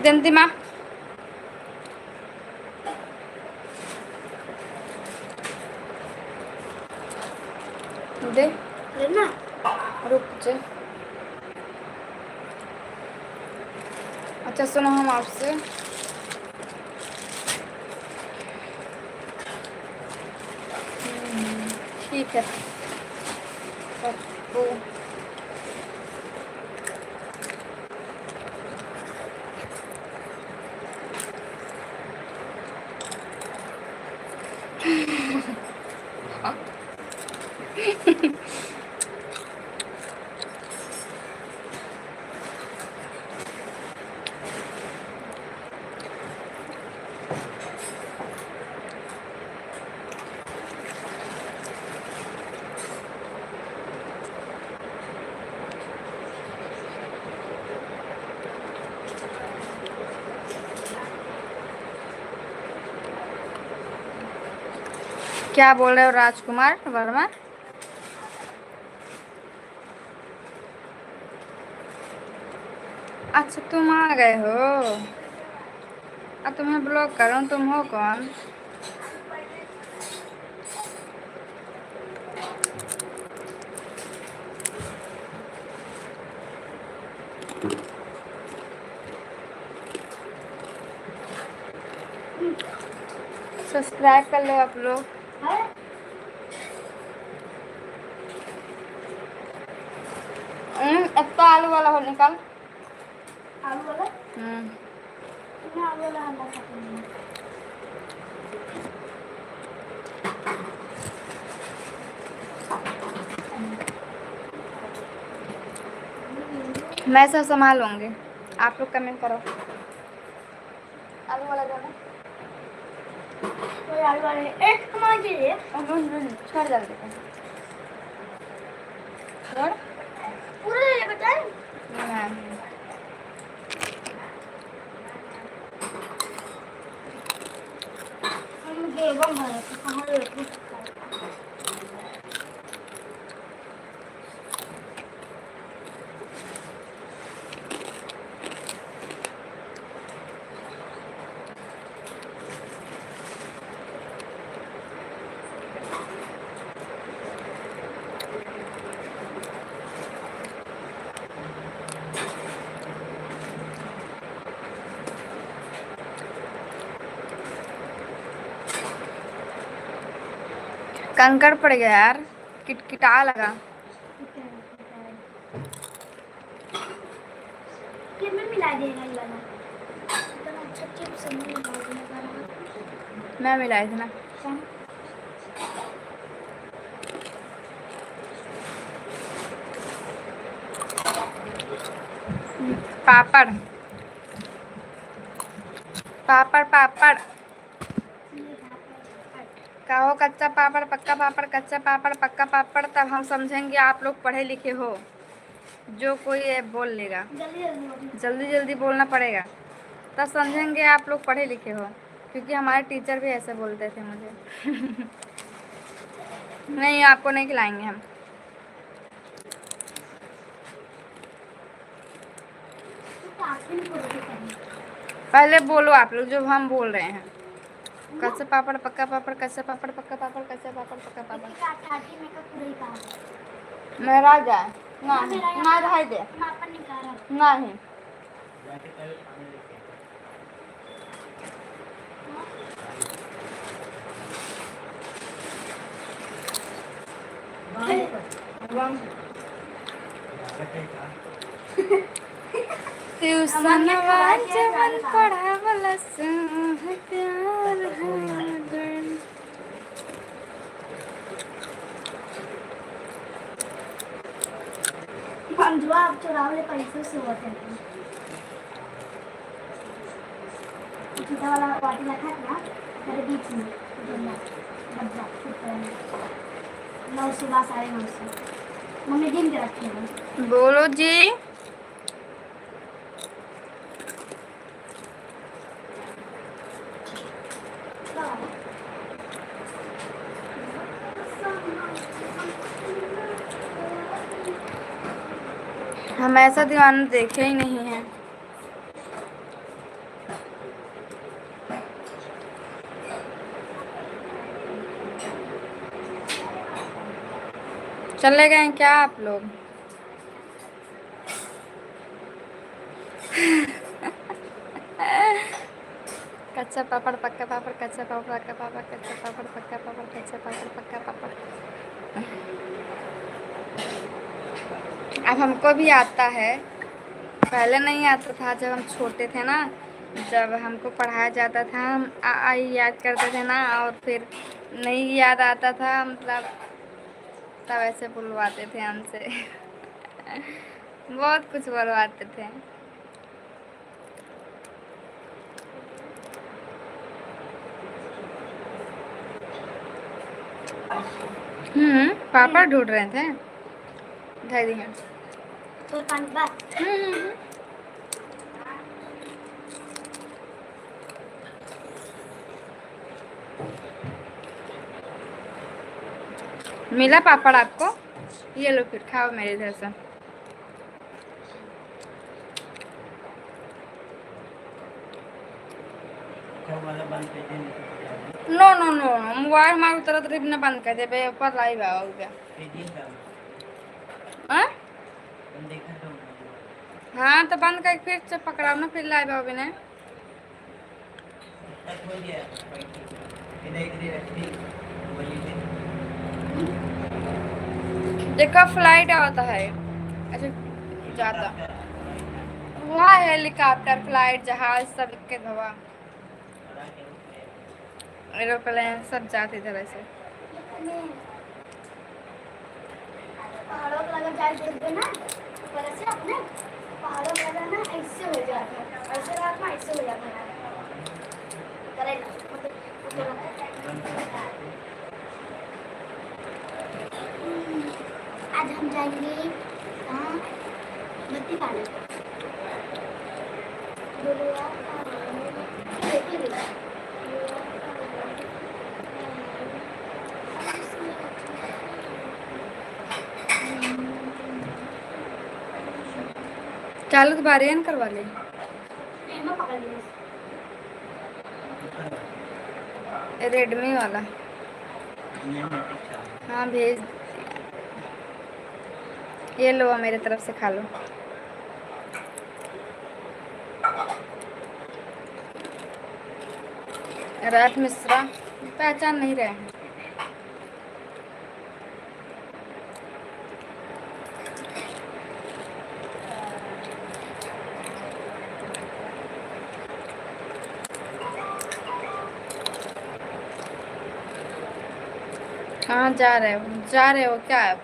Speaker 1: जंती माँ दे
Speaker 3: लेना
Speaker 1: रुक जा। अच्छा सुनो, हम आपसे ठीक है पप्पू क्या बोल रहे हो राजकुमार वर्मा? अच्छा तुम आ गए हो। अब तुम्हें ब्लॉक करूं, तुम हो कौन? सब्सक्राइब कर लो आप लोग। अब तो आलू वाला हो निकाल।
Speaker 3: आलू वाला
Speaker 1: हम्म
Speaker 3: मैं आलू वाला हल्ला खाती हूँ।
Speaker 1: मैं सब संभाल लूंगी, आप लोग कमेंट करो। आलू वाला जाना
Speaker 3: कोई आलू वाले एक कमाल के लिए
Speaker 1: छोड़ जल्दी कर। छोड़
Speaker 3: पूरा ले ले बेटा।
Speaker 1: नहीं
Speaker 3: मुझे बम भरा था कहाँ ले
Speaker 1: कंकड़ पड़ गया यार, किटकिटा लगा।
Speaker 3: ये मैं मिला देगा ये वाला इतना अच्छा चिप्स नहीं मिला देगा
Speaker 1: मैं मिलाई थी ना। पापड़ पापड़ पापड़ कहो कच्चा पापड़ पक्का पापड़, कच्चा पापड़ पक्का पापड़, तब हम समझेंगे आप लोग पढ़े लिखे हो। जो कोई ये बोल लेगा जल्दी जल्दी बोलना पड़ेगा, तब समझेंगे आप लोग पढ़े लिखे हो। क्योंकि हमारे टीचर भी ऐसे बोलते थे मुझे। नहीं आपको नहीं खिलाएंगे हम। पहले बोलो आप लोग जो हम बोल रहे हैं। कच्चा पापड़ पक्का पापड़, कच्चा पापड़ पक्का पापड़, कच्चा पापड़ पक्का पापड़। मेरा जाए नहीं ना रह दे नहीं। ट्यूशन जवन पढ़ावला प्यार है।
Speaker 3: मंजुआ आप चुरावले पैसे से होते हैं छोटा वाला पार्टी रखा था मेरे बीच में बच्चा छोटा 9 सुबह 9:30 मम्मी दिन के रखी है।
Speaker 1: बोलो जी। हम ऐसा दीवाना देखे ही नहीं हैं। चले गए क्या आप लोग? कच्चा पापड़ पक्का पापड़, कच्चा पापड़ पक्का पापड़, कच्चा पापड़ पक्का पापड़, कच्चा पापड़ पक्का पापड़। अब हमको भी आता है, पहले नहीं आता था। जब हम छोटे थे ना, जब हमको पढ़ाया जाता था, हम आ आ ई याद करते थे ना, और फिर नहीं याद आता था, मतलब तब ऐसे बुलवाते थे हमसे। बहुत कुछ बुलवाते थे। पापड़ ढूंढ रहे थे। धैर्य।
Speaker 3: तो पानी बस।
Speaker 1: मिला पापड़ आपको? ये लो फिर खाओ मेरे इधर से। No no no no, mobile हमारे तरह तरह न बंद कर दे बे, ऊपर लाइव आओ गया। हाँ तो बंद कर फिर से पकड़ाओ ना, फिर लाइव आओगे ना। देखो फ्लाइट आता है ऐसे जाता, वहाँ हेलीकॉप्टर, फ्लाइट, जहाज सब के धवा, एरोप्लेन सब जाते इधर ऐसे।
Speaker 3: पहाड़ों पर अगर जाए देखते ना, ऊपर से अपने पहाड़ों पर ना ऐसे हो जाता है, ऐसे रात में ऐसे हो जाता है। करेगा आज हम जाएंगे कहाँ? बत्ती पानी
Speaker 1: चालू तो बारियान करवा ले। रेडमी वाला। हाँ भेज, ये लो मेरे तरफ से खा लो। रात मिश्रा पहचान नहीं रहे हैं। कहाँ जा रहे हो? जा रहे हो क्या आप?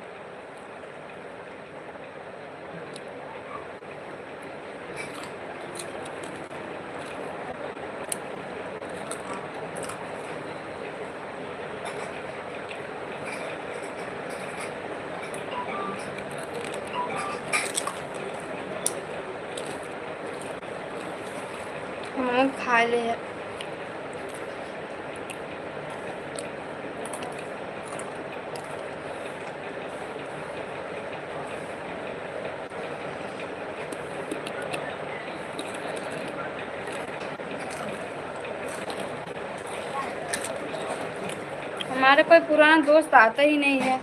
Speaker 1: हम खा ले। हमारे कोई पुराना दोस्त आता ही नहीं है।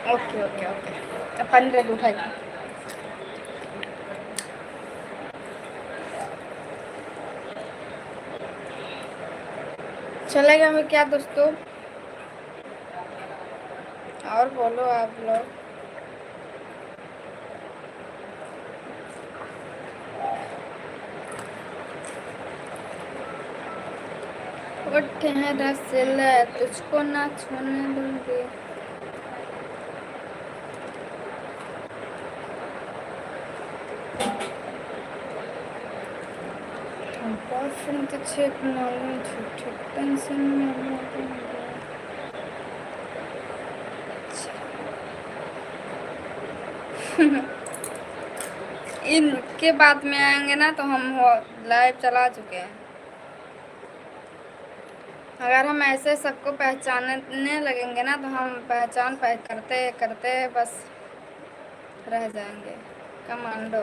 Speaker 1: ओके ओके ओके, अपन रेड उठाई। चलेगा मैं क्या दोस्तों? और बोलो आप लोग। उठे हैं रसीले तुझको ना छूने दूंगी। बॉयफ्रेंड तो चेक मालूम झूठे टेंशन में इनके बाद में आएंगे ना तो हम लाइव चला चुके हैं। अगर हम ऐसे सबको पहचानने लगेंगे ना तो हम पहचान करते करते बस रह जाएंगे। कमांडो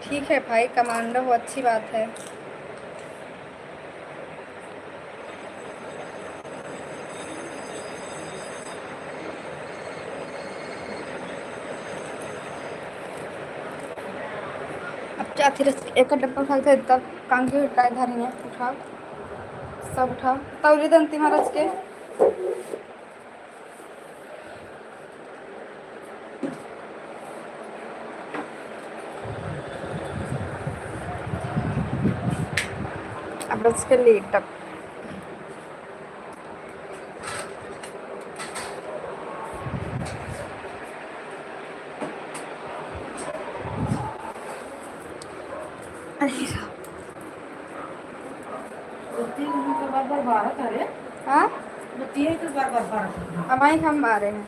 Speaker 1: ठीक है भाई, कमांडो वो अच्छी बात है। अब क्या थी एक डब्बा खाते तब कांगी उठाए धरी है। उठाओ सब उठाओ तौली दंती महाराज के। अब उसके लिए टप हाँ हमारी हम आ रहे हैं।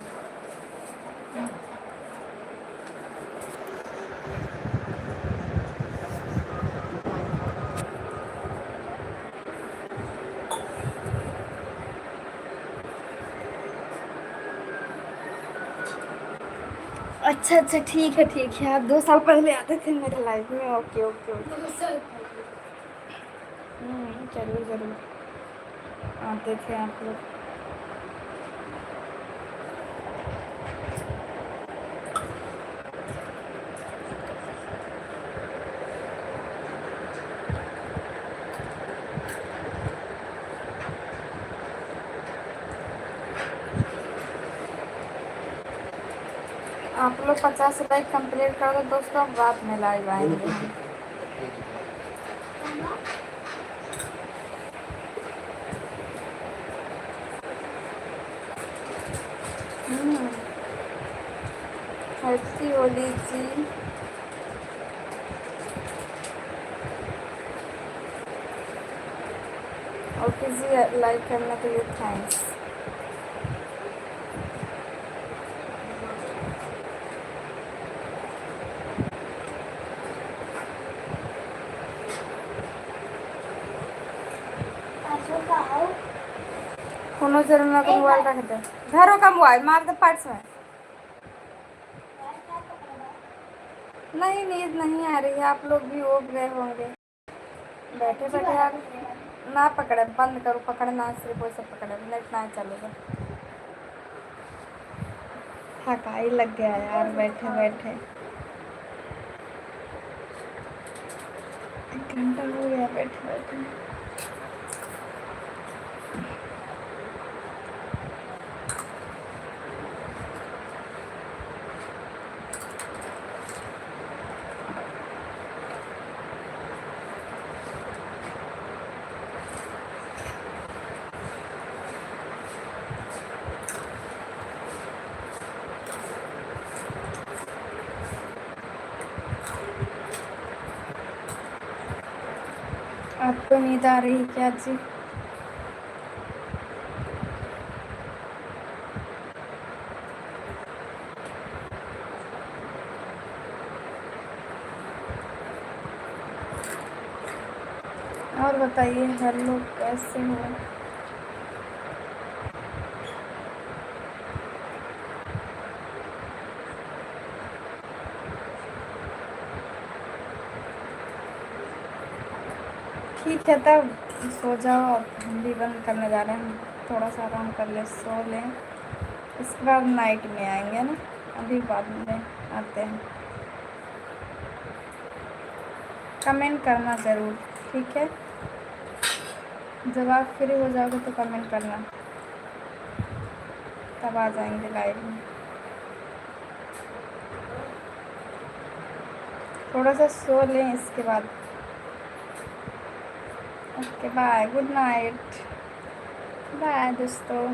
Speaker 1: अच्छा अच्छा ठीक है आप 2 साल पहले आते थे मेरे लाइफ में। ओके ओके ओके जरूर जरूर आते थे आप लोग। आप लोग 50 लाइक कंप्लीट कर दो दोस्तों, रात में लाइव आएंगे हम। हैप्पी होली जी। ओके जी लाइक करने के लिए थैंक्स। फोनो जरूर मेरे को मोबाइल रख दे। घरों का मोबाइल मार दे पर्स में। नहीं नींद नहीं आ रही है, आप लोग भी उठ गए होंगे। बैठे बैठे यार ना पकड़े, बंद करो पकड़ना, सिर्फ वैसे पकड़े नेट ना चलेगा। थकाई लग गया यार बैठे बैठे। 1 घंटा हो गया बैठे बैठे। आपको नींद आ रही क्या जी? और बताइए हर लोग कैसे हो? ठीक है तब सो जाओ, हम भी बंद करने जा रहे हैं। थोड़ा सा आराम कर ले, सो लें, इसके बाद नाइट में आएंगे ना, अभी बाद में आते हैं। कमेंट करना ज़रूर, ठीक है? जब आप फ्री हो जाओगे तो कमेंट करना, तब आ जाएंगे लाइव में। थोड़ा सा सो लें इसके बाद। Okay bye, good night. Bye दोस्तों।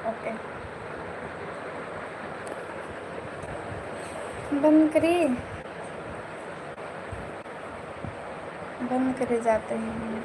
Speaker 1: ओके, बंद करिए, बंद करे जाते हैं।